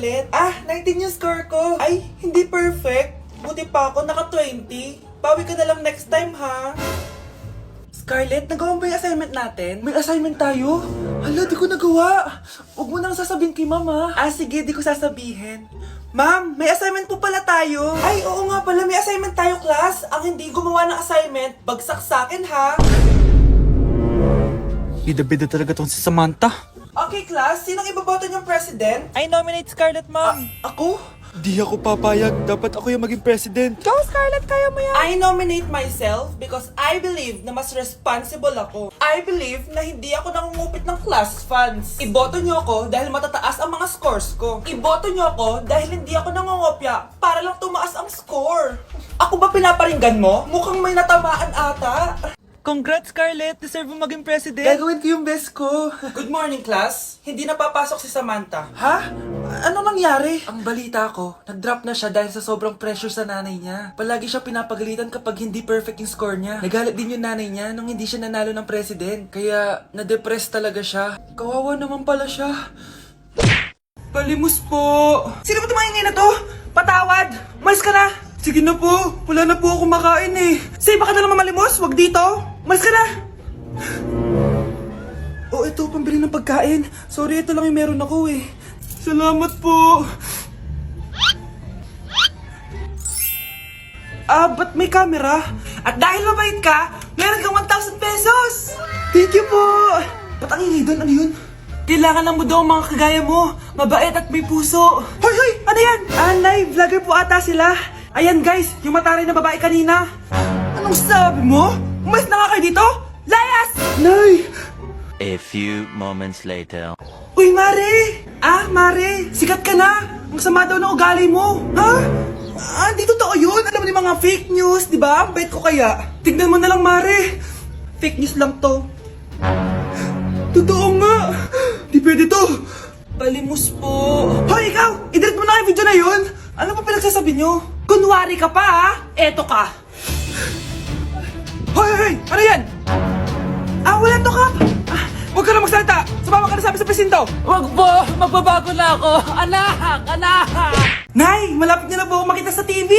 Scarlett. 19 yung score ko. Ay, hindi perfect. Buti pa ako, naka 20. Bawi ka na lang next time, ha? Scarlett, nagawa mo ba yung assignment natin? May assignment tayo? Hala, di ko nagawa. Huwag mo nang sasabihin kay mama. Sige, di ko sasabihin. Ma'am, may assignment po pala tayo. Ay, oo nga pala, may assignment tayo, class. Ang hindi gumawa ng assignment, bagsak sa akin, ha? Bida-bida talaga tong si Samantha. Okay, class, sinong iboboto niyong president? I nominate Scarlett, ma'am. Ako? Di ako papayag. Dapat ako yung maging president. Go, Scarlett, kaya mo yan. I nominate myself because I believe na mas responsible ako. I believe na hindi ako nangungupit ng class funds. Iboto niyo ako dahil matataas ang mga scores ko. Iboto niyo ako dahil hindi ako nangungopya para lang tumaas ang score. Ako ba pinaparinggan mo? Mukhang may natamaan ata. Congrats, Scarlett. Deserve mo maging president. Gagawin ko yung best ko. Good morning, class. Hindi na papasok si Samantha. Ha? Ano nangyari? Ang balita ko, nag-drop na siya dahil sa sobrang pressure sa nanay niya. Palagi siya pinapagalitan kapag hindi perfect yung score niya. Nagalit din yung nanay niya nung hindi siya nanalo ng president. Kaya, na-depress talaga siya. Kawawa naman pala siya. Palimos po. Sino ba tumahingay na to? Patawad. Malis ka na. Sige na po. Wala na po ako makain eh. Say, baka na naman malimos. Wag dito. Malis ka na. Oh, ito, pambili ng pagkain. Sorry, ito lang yung meron ako eh. Salamat po. Ba't may camera? At dahil mabait ka, meron kang 1,000 pesos! Thank you po! Ba't ang ingay doon? Ano yun? Kailangan lang mo daw ang mga kagaya mo. Mabait at may puso. Hoy, hoy! Ano yan? Nay, vlogger po ata sila. Ayan guys, yung mataray na babae kanina. Anong sabi mo? Umalis na nga kayo dito? Layas! Nay! A few moments later. Uy, Mare! Mare! Sikat ka na! Ang sama daw ng ugali mo! Ha? Di totoo yun! Alam mo yung mga fake news, di ba? Ang bait ko kaya. Tignan mo na lang, Mare! Fake news lang to. Totoo nga! Di pwede to! Palimos po! Hoy, ikaw! I-delete mo na yung video na yun! Ano pa pinagsasabi nyo? Kunwari ka pa, ha? Eto ka! Hoy, hoy, hoy! Ano yan? Wala to, Kap! Huwag ka na magsalita! Sumama ka na sa presinto! Wag po! Magbabago na ako! Anak! Anak! Nay! Malapit niyo na po ako makita sa TV!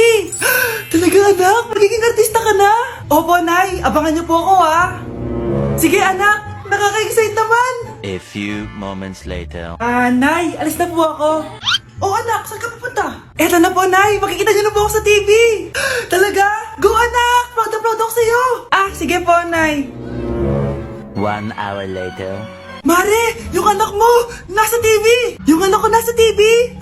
Talaga, anak? Magiging artista ka na? Opo, Nay! Abangan niyo po ako, ha? Sige, anak! Nakaka-excite naman! A few moments later. Nay! Alis na po ako! Oh, anak! Saan ka pupunta? Eto na po, Nay! Makikita niyo na po ako sa TV! Talaga? Go, anak! Proud na proud ako sa'yo! Sige po, Nay! 1 hour later. Mare! Yung anak mo! Nasa TV! Yung anak ko nasa TV!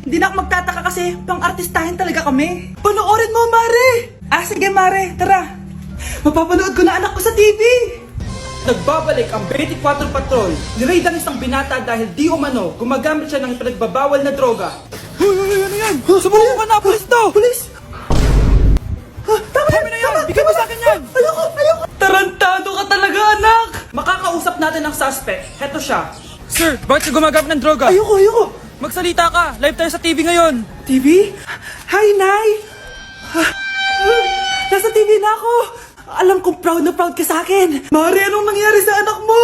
Hindi na ako magtataka kasi pang-artistahin talaga kami. Panoorin mo, Mare! Sige, Mare. Tara. Mapapanood ko na anak ko sa TV! Nagbabalik ang 24 Patrol. Niraid ang isang binata dahil di umano gumagamit siya ng pinagbabawal na droga. Hoy, ano yan? Sumuko ka na! Pulis to! Pulis! Tama na yan! Bigyan mo sa akin yan! Ayoko! Tarantado ka talaga, anak! Makakausap natin ang suspect. Heto siya. Sir, bakit ka gumagamit ng droga? Ayoko! Magsalita ka! Live tayo sa TV ngayon! TV? Hi, Nay! Nasa TV na ako! Alam kong proud na proud ka sa akin! Mare, anong nangyari sa anak mo?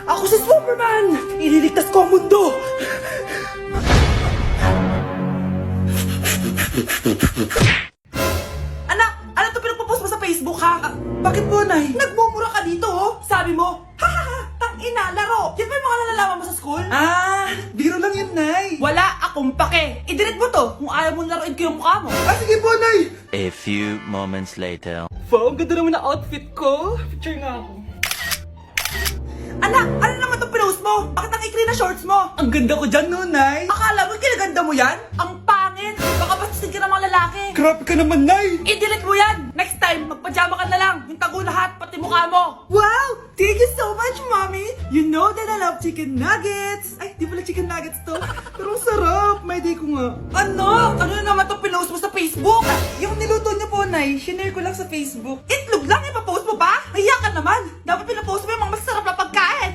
Ako si Superman! Ililigtas ko ang mundo! Anak! Ano to pinagpo-post mo sa Facebook, ha? Bakit po, Nay? Nagmumura ka dito, oh! Sabi mo, hahaha! Tang-ina, laro! Yan ba yung mga nalalaman mo sa school? Biro lang yun, Nay! Wala akong pake! I-delete mo to kung ayaw mo laruin ko yung mukha mo! Sige po, Nay! A few moments later. Wow, ang ganda naman na outfit ko. Picture nga ako. Anak, ano naman itong pinost mo? Bakit ang ikli na shorts mo? Ang ganda ko dyan, no, Nay? Akala mo kinaganda mo yan? Ang pangit! Baka bastusin ka ng mga lalaki. Grabe ka naman, Nay! I-delete mo yan! Next time, magpajama ka na lang. Yung tago lahat, pati mukha mo. Wow! Thank you so much, Mommy! You know that I love chicken nuggets! Ay, di pala chicken nuggets to. Pero sarap! May day ko nga. Ano? Ano na naman itong pinost mo sa Facebook? Yung niluto niyo po, Nay, shinare ko lang sa Facebook. Itlog lang, ipapost mo ba? Hiya ka naman! Dapat pinapost mo yung mga masarap na pagkain!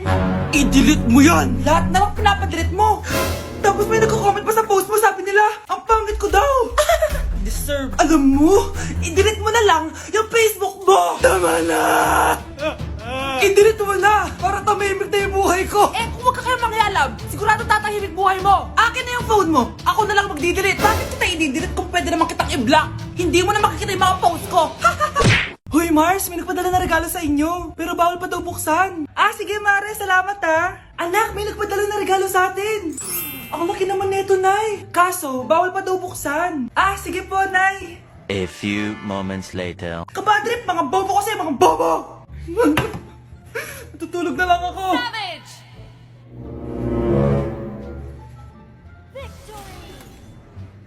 I-delete mo yan! Lahat na lang pinapadelete mo! Tapos may nagko-comment pa sa post mo, sabi nila, ang pangit ko daw! Deserve! Alam mo, i-delete mo na lang yung Facebook mo! Tama na! I-delete mo na! Para Tumimik na yung buhay ko! Eh, kung wag ka kayo mangyalam, sigurado tatahimik buhay mo. Akin na yung phone mo! Ako na lang magdidelete. Bakit kita i-delete kung pwede naman kitang i-block? Hindi mo na makikita yung mga post ko. Hoy Mars, may nagpadala na regalo sa inyo. Pero bawal pa daw buksan. Ah, sige Mare, salamat ha. Anak, may nagpadala na regalo sa atin. Ang laki naman neto, Nay. Kaso, bawal pa daw buksan. Ah, sige po, Nay. A few moments later. Kabadrip, mga bobo kasi, mga bobo! Natutulog na lang ako. Savage!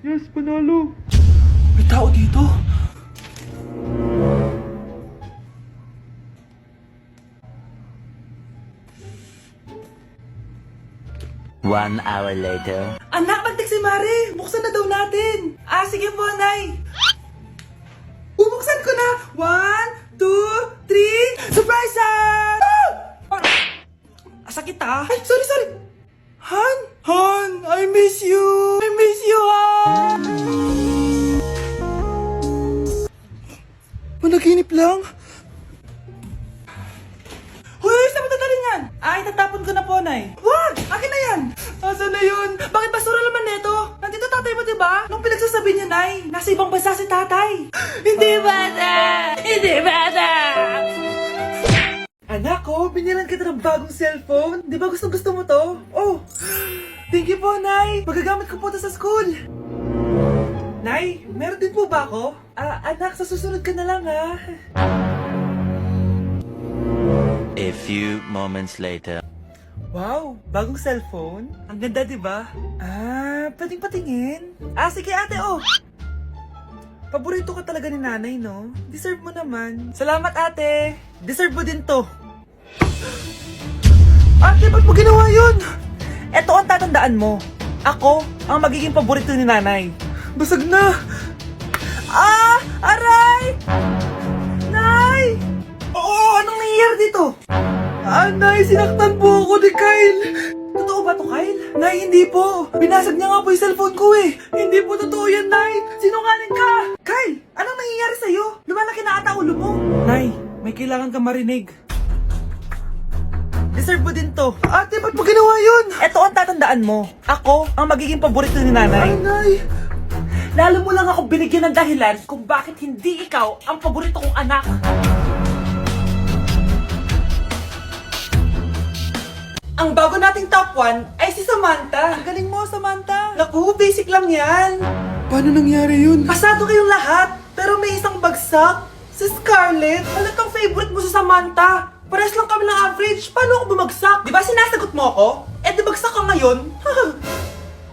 Yes, panalo. May tao dito. One hour later. Anak, nagtik si Mare. Buksan na daw natin. Ah, sige po, Nay. Bubuksan ko na. 1, 2, 3. Surprise! Sakit ah. Ay, sorry. Han? Han, I miss you. I miss you, Han. Managinip lang. Hoy, saan mo dadalhin yan? Ay, tatapon ko na po, Nay. Wag! Akin na yan! Asan na yun? Bakit basura naman neto? Nandito tatay mo, diba? Nung pinagsasabi niya, Nay, nasa ibang bansa si tatay. Hindi bata! Hindi bata! Anak ko, binilan kita ng bagong cellphone. Di ba gusto mo to? Oh, thank you po, Nay. Magagamit ko po to sa school. Nay, meron din po ba ako? Anak, sa susunod ka na lang, ha? A few moments later. Wow, bagong cellphone? Ang ganda, di ba? Pwedeng patingin? Sige ate, oh! Paborito ka talaga ni nanay, no? Deserve mo naman. Salamat, ate! Deserve mo din to. Ate, ba't mo ginawa yun? Eto ang tatandaan mo. Ako ang magiging paborito ni nanay. Basag na! Aray! Nay! Oo, anong nangyayari dito? Nay, sinaktan po ako ni Kyle. Totoo ba to, Kyle? Nay, hindi po. Binasag niya nga po yung cellphone ko eh. Hindi po totoo yan, Nay. Sinungaling ka. Kyle, anong nangyayari sa'yo? Lumalaki na ata ulo mo. Nay, may kailangan kang marinig. Deserve mo din to. Ate, ba't mo ginawa yun? Eto ang tatandaan mo. Ako ang magiging paborito ni nanay. Nay. Lalo mo lang ako binigyan ng dahilan kung bakit hindi ikaw ang paborito kong anak. Ang bago nating top 1 ay si Samantha. Ang galing mo, Samantha. Naku, basic lang yan. Paano nangyari yun? Pasado kayong lahat, pero may isang bagsak. Si Scarlett. Halatang favorite mo si Samantha. Pares lang kami ng average. Paano ako bumagsak? Di ba sinasagot mo ako? Eh, di bagsak ka ngayon.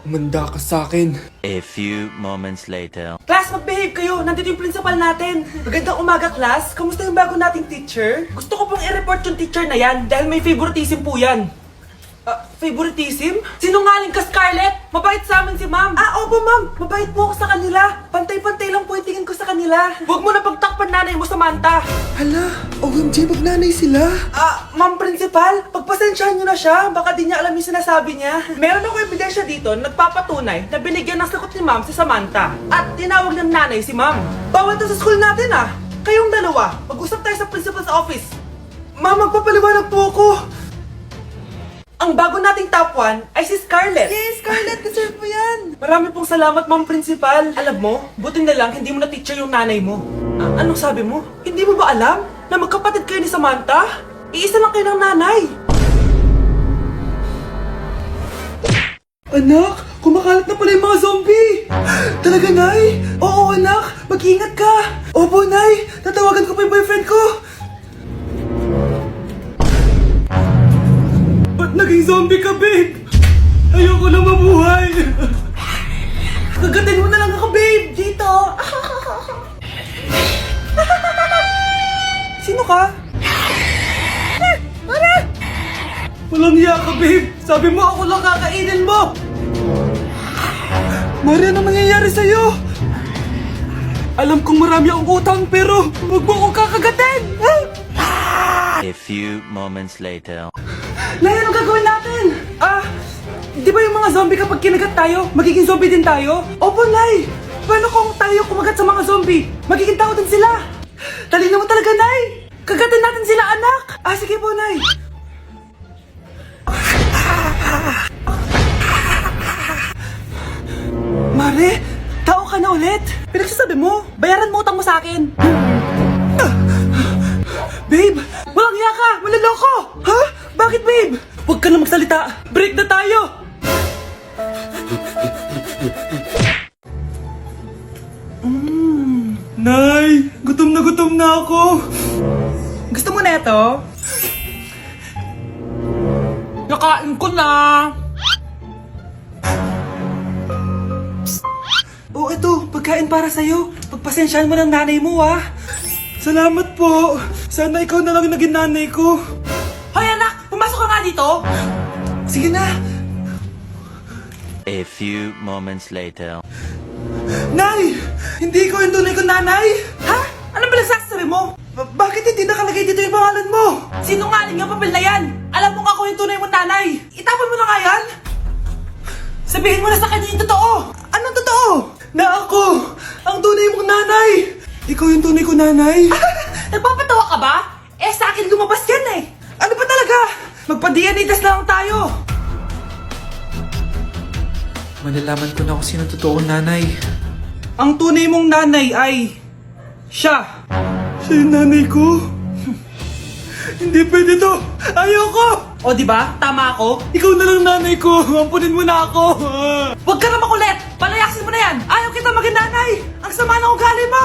Umanda ka sa akin. A few moments later. Class, mag-behave kayo. Nandito yung principal natin. Magandang umaga, class. Kamusta yung bago nating teacher? Gusto ko pong i-report yung teacher na yan dahil may favoritism po yan. Favoritism? Sinungaling ka, Scarlett! Mabait sa amin si ma'am! Opo ma'am! Mabait po ako sa kanila! Pantay-pantay lang po yung tingin ko sa kanila! Huwag mo na pagtakpan nanay mo, Samantha! Hala, OMG, magnanay sila. Ma'am principal, pagpasensyahan niyo na siya. Baka di niya alam yung sinasabi niya. Meron ako ebidensya dito na nagpapatunay na binigyan ng sagot ni ma'am si Samantha. At tinawag ng nanay si ma'am. Bawal to sa school natin ah! Kayong dalawa, mag-usap tayo sa principal's office. Ma'am, magpapaliwanag po ako. Ang bago nating top 1 ay si Scarlett. Yes, Scarlett, deserve mo yan. Marami pong salamat, ma'am principal. Alam mo, buti na lang hindi mo na teacher yung nanay mo. Anong sabi mo? Hindi mo ba alam na magkapatid kayo ni Samantha? Iisa lang kayo ng nanay. Anak, kumakalat na pala yung mga zombie. Talaga, Nay? Oo, anak. Mag-ingat ka. Opo, Nay. Tatawagan ko pa yung boyfriend ko. Ba't naging zombie ka, babe? Ayoko na mabuhay. Kagatin mo na lang ako, babe. Dito. Sino ka? Walang hiya ka, babe. Sabi mo ako lang kakainin mo. Maria, ano nangyayari sa'yo? Alam kong marami akong utang pero huwag mo akong kakagatin. A few moments later. Nay, anong gagawin natin? Di ba yung mga zombie kapag kinagat tayo, magiging zombie din tayo? Opo, Nay! Paano kung tayo kumagat sa mga zombie? Magiging tao din sila! Talino mo talaga, Nay! Kagatin natin sila, anak! Sige po, Nay! sabi mo? Bayaran mo utang mo sa akin. Babe, walang hiya ka! Maloloko! Ha? Bakit, babe? Huwag ka na magsalita. Break na tayo! Nay, gutom na ako. Gusto mo na ito? Nakain ko na! Oh, ito, pagkain para sa'yo. Pagpasensyahan mo ng nanay mo, ah. Salamat po. Sana ikaw na lang yung naging nanay ko. Hoy anak! Pumasok ka nga dito! Sige na. A few moments later. Nay, hindi ko yung tunay kong nanay. Ha? Ano ba nagsasabi mo? Bakit hindi nakalagay dito yung pangalan mo? Sinungaling yung papel na yan! Alam mo nga ako yung tunay mong nanay! Itapon mo na nga yan! Sabihin mo na sa kanya yung totoo! Anong totoo? Na ako, ang tunay mong nanay. Ikaw yung tunay ko nanay. Nagpapatawa ka ba? Eh sa akin lumabas yan eh! Ano ba talaga? Magpa-DNA test na lang tayo. Malalaman ko na kung sino totoo kong nanay. Ang tunay mong nanay ay siya. Siya yung nanay ko. Hindi pwede to. Ayoko. O di ba? Tama ako? Ikaw na lang nanay ko. Ampunin mo na ako. Huwag ka na makulit! Palayasin mo na yan! Ayaw kita maging nanay! Ang sama ng ugali mo!